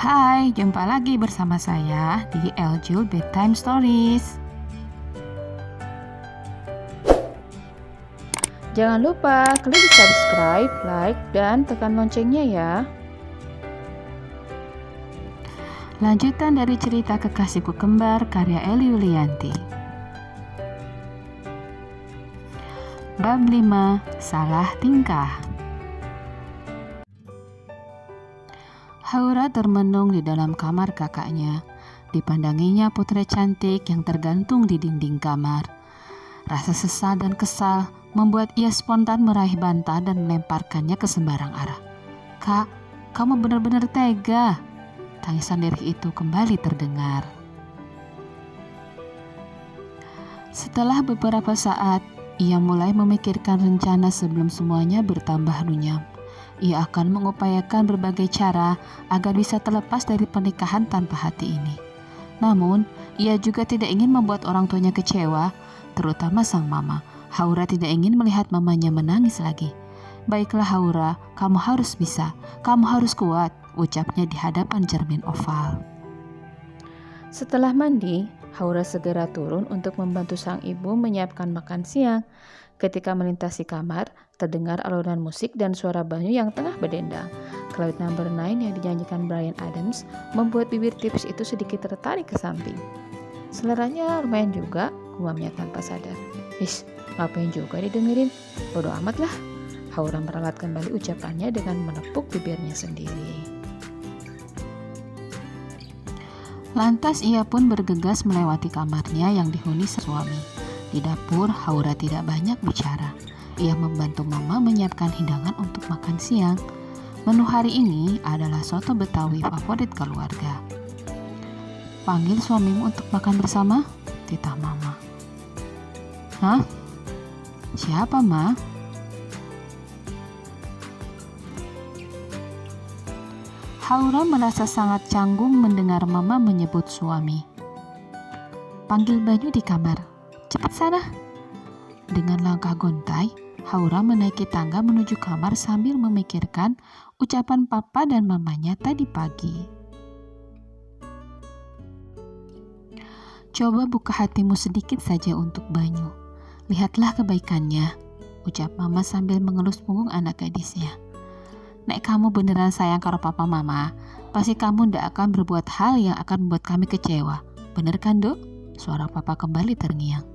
Hai, jumpa lagi bersama saya di Eljul Bedtime Stories. Jangan lupa klik subscribe, like, dan tekan loncengnya ya. Lanjutan dari cerita Kekasihku Kembar karya Eli Yulianti. Bab 5, Salah Tingkah. Haura termenung di dalam kamar kakaknya. Dipandanginya putri cantik yang tergantung di dinding kamar. Rasa sesal dan kesal membuat ia spontan meraih bantal dan melemparkannya ke sembarang arah. "Kak, kamu benar-benar tega." Tangisan lirih itu kembali terdengar. Setelah beberapa saat, ia mulai memikirkan rencana sebelum semuanya bertambah runyam. Ia akan mengupayakan berbagai cara agar bisa terlepas dari pernikahan tanpa hati ini. Namun, ia juga tidak ingin membuat orang tuanya kecewa, terutama sang mama. Haura tidak ingin melihat mamanya menangis lagi. "Baiklah Haura, kamu harus bisa, kamu harus kuat," ucapnya di hadapan cermin oval. Setelah mandi, Haura segera turun untuk membantu sang ibu menyiapkan makan siang. Ketika melintasi kamar, terdengar alunan musik dan suara Banyu yang tengah berdendang. Cloud Number 9 yang dinyanyikan Bryan Adams membuat bibir tipis itu sedikit tertarik ke samping. "Seleranya lumayan juga," gumamnya tanpa sadar. "Ish, ngapain juga didengerin? Bodo amat lah." Haura meralat kembali ucapannya dengan menepuk bibirnya sendiri. Lantas ia pun bergegas melewati kamarnya yang dihuni suami. Di dapur, Haura tidak banyak bicara. Ia membantu mama menyiapkan hidangan untuk makan siang. Menu hari ini adalah soto Betawi favorit keluarga. "Panggil suamimu untuk makan bersama?" titah mama. "Hah? Siapa, Ma?" Haura merasa sangat canggung mendengar mama menyebut suami. "Panggil Banyu di kamar. Cepat sana." Dengan langkah gontai, Haura menaiki tangga menuju kamar sambil memikirkan ucapan papa dan mamanya tadi pagi. "Coba buka hatimu sedikit saja untuk Banyu. Lihatlah kebaikannya," ucap mama sambil mengelus punggung anak gadisnya. "Nek kamu beneran sayang karo papa mama, pasti kamu ndak akan berbuat hal yang akan membuat kami kecewa. Bener kan, Dok?" Suara papa kembali terngiang.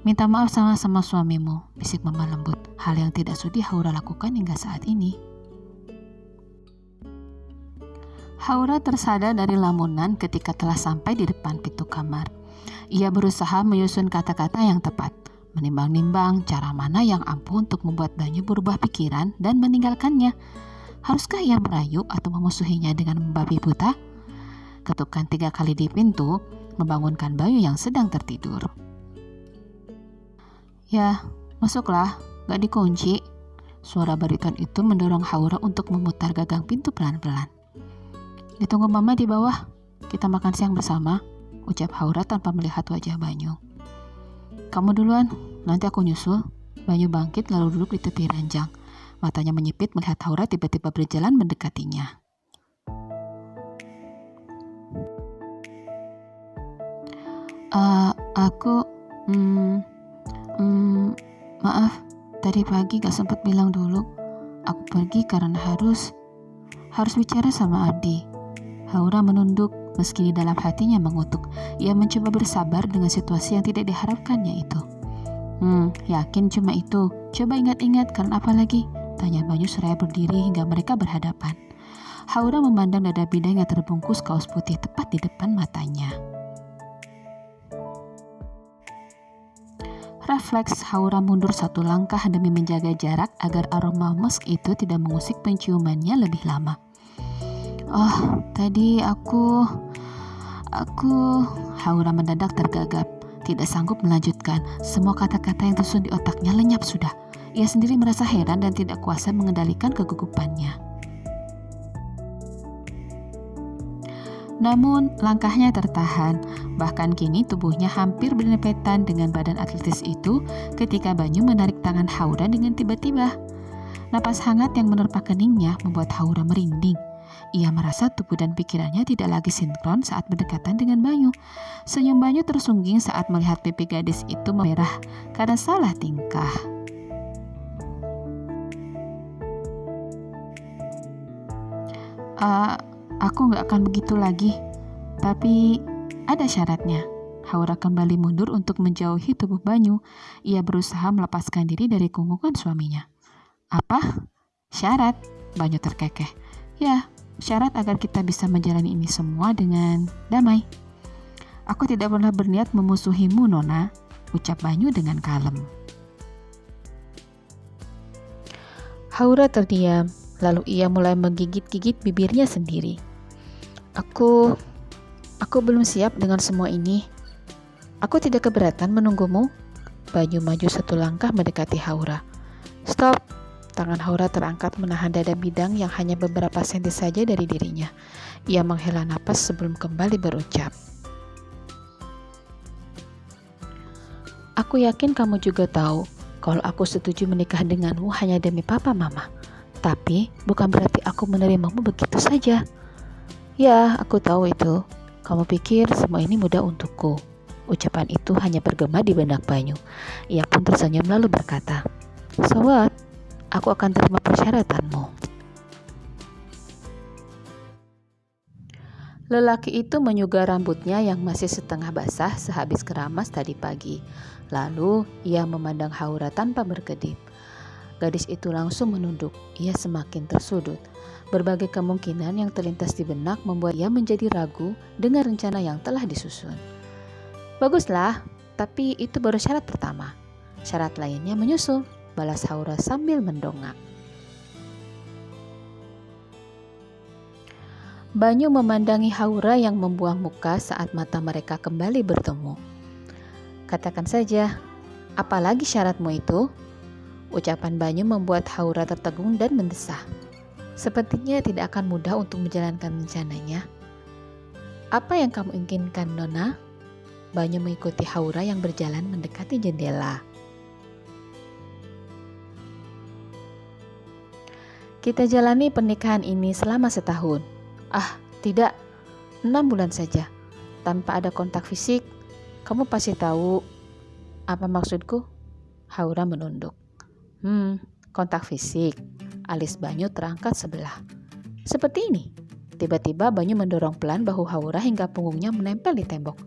"Minta maaf sama suamimu," bisik mama lembut. Hal yang tidak sudi Haura lakukan hingga saat ini. Haura tersadar dari lamunan ketika telah sampai di depan pintu kamar. Ia berusaha menyusun kata-kata yang tepat, menimbang-nimbang cara mana yang ampuh untuk membuat Banyu berubah pikiran dan meninggalkannya. Haruskah ia merayu atau memusuhinya dengan membabi buta? Ketukan 3 kali di pintu membangunkan Banyu yang sedang tertidur. "Ya, masuklah, gak dikunci." Suara bariton itu mendorong Haura untuk memutar gagang pintu pelan-pelan. "Ditunggu mama di bawah, kita makan siang bersama," ucap Haura tanpa melihat wajah Banyu. "Kamu duluan, nanti aku nyusul." Banyu bangkit lalu duduk di tepi ranjang. Matanya menyipit melihat Haura tiba-tiba berjalan mendekatinya. Aku maaf, tadi pagi gak sempat bilang dulu. Aku pergi karena harus bicara sama Abdi." Haura menunduk meski di dalam hatinya mengutuk. Ia mencoba bersabar dengan situasi yang tidak diharapkannya itu. Yakin cuma itu? Coba ingat-ingat karena apa lagi?" tanya Banyu seraya berdiri hingga mereka berhadapan. Haura memandang dada bidang yang terbungkus kaos putih tepat di depan matanya. Refleks, Haura mundur 1 langkah demi menjaga jarak agar aroma musk itu tidak mengusik penciumannya lebih lama. "Oh, tadi aku..." Haura mendadak tergagap, tidak sanggup melanjutkan. Semua kata-kata yang tersusun di otaknya lenyap sudah. Ia sendiri merasa heran dan tidak kuasa mengendalikan kegugupannya. Namun, langkahnya tertahan. Bahkan kini tubuhnya hampir berdempetan dengan badan atletis itu ketika Banyu menarik tangan Haura dengan tiba-tiba. Napas hangat yang menerpa keningnya membuat Haura merinding. Ia merasa tubuh dan pikirannya tidak lagi sinkron saat berdekatan dengan Banyu. Senyum Banyu tersungging saat melihat pipi gadis itu memerah karena salah tingkah. Aku gak akan begitu lagi, tapi ada syaratnya. Haura kembali mundur untuk menjauhi tubuh Banyu. Ia berusaha melepaskan diri dari gunggungan suaminya. Apa? Syarat? Banyu terkekeh. Ya, syarat agar kita bisa menjalani ini semua dengan damai. Aku tidak pernah berniat memusuhimu, Nona, ucap Banyu dengan kalem. Haura terdiam, lalu ia mulai menggigit-gigit bibirnya sendiri. Aku belum siap dengan semua ini. Aku tidak keberatan menunggumu. Banyu maju satu langkah mendekati Haura. Stop! Tangan Haura terangkat menahan dada bidang yang hanya beberapa senti saja dari dirinya. Ia menghela napas sebelum kembali berucap. Aku yakin kamu juga tahu kalau aku setuju menikah denganmu hanya demi papa mama. Tapi bukan berarti aku menerimamu begitu saja. Ya, aku tahu itu. Kamu pikir semua ini mudah untukku. Ucapan itu hanya bergema di benak Banyu. Ia pun tersenyum lalu berkata, So what? Aku akan terima persyaratanmu. Lelaki itu menyugar rambutnya yang masih setengah basah sehabis keramas tadi pagi. Lalu ia memandang Haura tanpa berkedip. Gadis itu langsung menunduk. Ia semakin tersudut. Berbagai kemungkinan yang terlintas di benak membuat ia menjadi ragu dengan rencana yang telah disusun. Baguslah, tapi itu baru syarat pertama. Syarat lainnya menyusul, balas Haura sambil mendongak. Banyu memandangi Haura yang membuang muka saat mata mereka kembali bertemu. Katakan saja, apalagi syaratmu itu? Ucapan Banyu membuat Haura tertegun dan mendesah. Sepertinya tidak akan mudah untuk menjalankan rencananya. Apa yang kamu inginkan, Nona? Banyu mengikuti Haura yang berjalan mendekati jendela. Kita jalani pernikahan ini selama setahun. Tidak, 6 bulan saja. Tanpa ada kontak fisik. Kamu pasti tahu apa maksudku? Haura menunduk. Kontak fisik. Alis Banyu terangkat sebelah. Seperti ini. Tiba-tiba Banyu mendorong pelan bahu Haura hingga punggungnya menempel di tembok.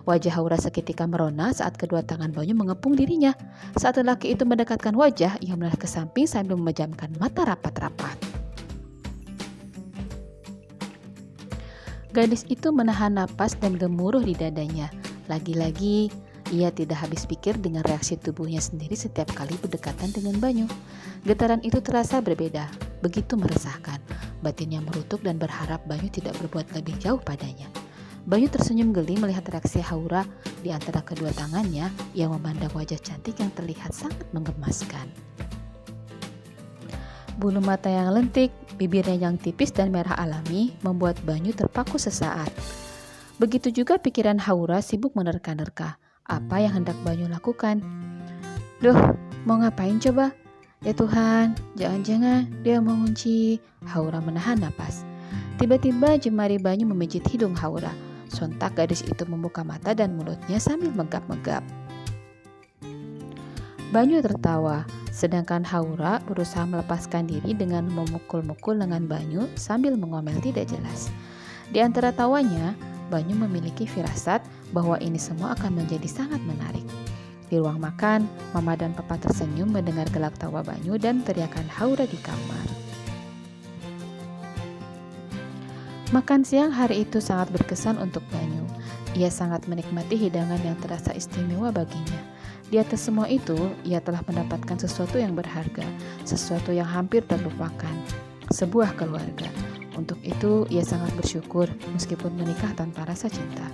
Wajah Haura seketika merona saat kedua tangan Banyu mengepung dirinya. Saat lelaki itu mendekatkan wajah, ia melihat ke samping sambil memejamkan mata rapat-rapat. Gadis itu menahan napas dan gemuruh di dadanya. Lagi-lagi, ia tidak habis pikir dengan reaksi tubuhnya sendiri setiap kali berdekatan dengan Banyu. Getaran itu terasa berbeda, begitu meresahkan. Batinnya merutuk dan berharap Banyu tidak berbuat lebih jauh padanya. Banyu tersenyum geli melihat reaksi Haura di antara kedua tangannya yang memandang wajah cantik yang terlihat sangat menggemaskan. Bulu mata yang lentik, bibirnya yang tipis dan merah alami membuat Banyu terpaku sesaat. Begitu juga pikiran Haura sibuk menerka-nerka. Apa yang hendak Banyu lakukan? Duh, mau ngapain coba? Ya Tuhan, jangan-jangan dia mau ngunci. Haura menahan napas. Tiba-tiba jemari Banyu memijit hidung Haura. Sontak gadis itu membuka mata dan mulutnya sambil megap-megap. Banyu tertawa, sedangkan Haura berusaha melepaskan diri dengan memukul-mukul lengan Banyu sambil mengomel tidak jelas. Di antara tawanya, Banyu memiliki firasat bahwa ini semua akan menjadi sangat menarik. Di ruang makan, Mama dan Papa tersenyum mendengar gelak tawa Banyu dan teriakan Haura di kamar. Makan siang hari itu sangat berkesan untuk Banyu. Ia sangat menikmati hidangan yang terasa istimewa baginya. Di atas semua itu, ia telah mendapatkan sesuatu yang berharga, sesuatu yang hampir terlupakan, sebuah keluarga. Untuk itu, ia sangat bersyukur meskipun menikah tanpa rasa cinta.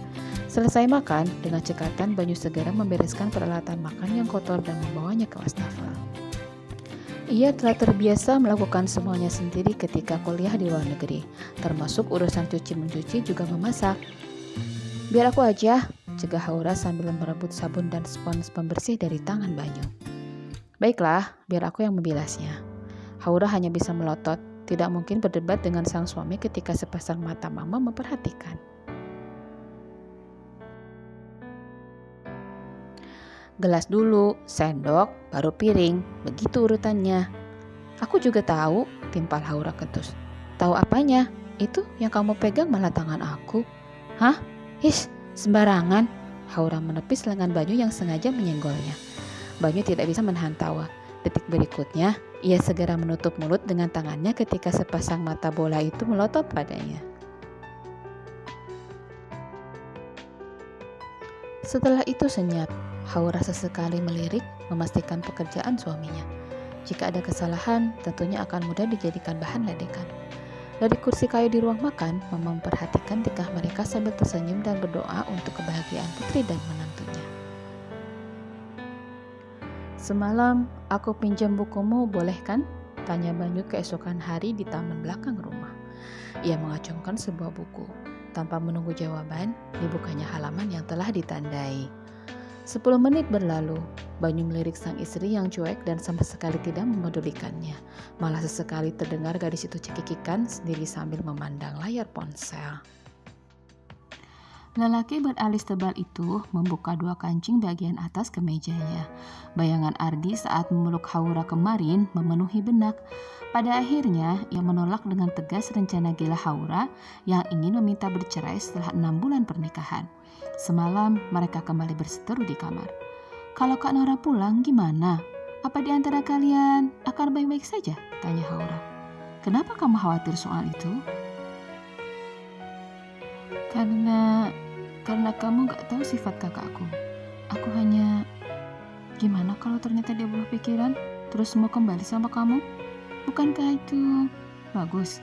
Selesai makan, dengan cekatan Banyu segera membereskan peralatan makan yang kotor dan membawanya ke wastafel. Ia telah terbiasa melakukan semuanya sendiri ketika kuliah di luar negeri, termasuk urusan cuci-mencuci juga memasak. Biar aku aja, cegah Haura sambil merebut sabun dan spons pembersih dari tangan Banyu. Baiklah, biar aku yang membilasnya. Haura hanya bisa melotot. tidak mungkin berdebat dengan sang suami ketika sepasang mata mama memperhatikan. Gelas dulu, sendok, baru piring, begitu urutannya. Aku juga tahu, timpal Haura ketus. Tahu apanya? Itu yang kamu pegang malah tangan aku. Hah? His, sembarangan. Haura menepis lengan Banyu yang sengaja menyenggolnya. Banyu tidak bisa menahan tawa. Detik berikutnya, ia segera menutup mulut dengan tangannya ketika sepasang mata bola itu melotot padanya. Setelah itu senyap, Haura sesekali melirik memastikan pekerjaan suaminya. Jika ada kesalahan, tentunya akan mudah dijadikan bahan ledekan. Dari kursi kayu di ruang makan, Mama memperhatikan tingkah mereka sambil tersenyum dan berdoa untuk kebahagiaan putri dan menantunya. Semalam, aku pinjam bukumu, boleh kan? Tanya Banyu keesokan hari di taman belakang rumah. Ia mengacungkan sebuah buku. Tanpa menunggu jawaban, dibukanya halaman yang telah ditandai. 10 menit berlalu, Banyu melirik sang istri yang cuek dan sama sekali tidak memedulikannya. Malah sesekali terdengar gadis itu cekikikan sendiri sambil memandang layar ponsel. Lelaki beralis tebal itu membuka 2 kancing bagian atas kemejanya. Bayangan Ardi saat memeluk Haura kemarin memenuhi benak. Pada akhirnya, ia menolak dengan tegas rencana gila Haura yang ingin meminta bercerai setelah 6 bulan pernikahan. Semalam, mereka kembali berseteru di kamar. Kalau Kak Nora pulang, gimana? Apa di antara kalian akan baik-baik saja? Tanya Haura. Kenapa kamu khawatir soal itu? Karena kamu gak tahu sifat kakakku. Aku hanya, gimana kalau ternyata dia berubah pikiran, terus mau kembali sama kamu? Bukankah itu bagus?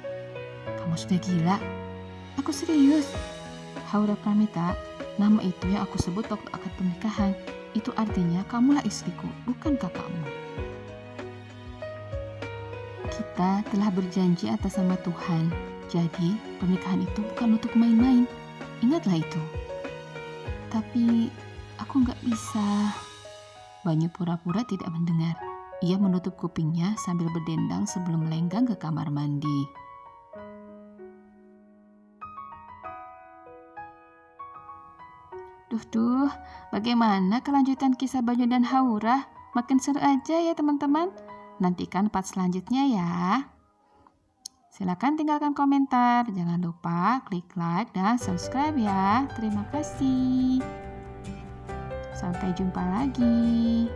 Kamu sudah gila. Aku serius. Haura Pramita, nama itu yang aku sebut waktu akad pernikahan. Itu artinya kamulah istriku, bukan kakakmu. Kita telah berjanji atas nama Tuhan. Jadi pernikahan itu bukan untuk main-main. Ingatlah itu. Tapi aku gak bisa. Banyu pura-pura tidak mendengar. Ia menutup kupingnya sambil berdendang sebelum melenggang ke kamar mandi. Duh, bagaimana kelanjutan kisah Banyu dan Haura? Makin seru aja ya teman-teman. Nantikan part selanjutnya ya. Silakan tinggalkan komentar. Jangan lupa klik like dan subscribe ya. Terima kasih. Sampai jumpa lagi.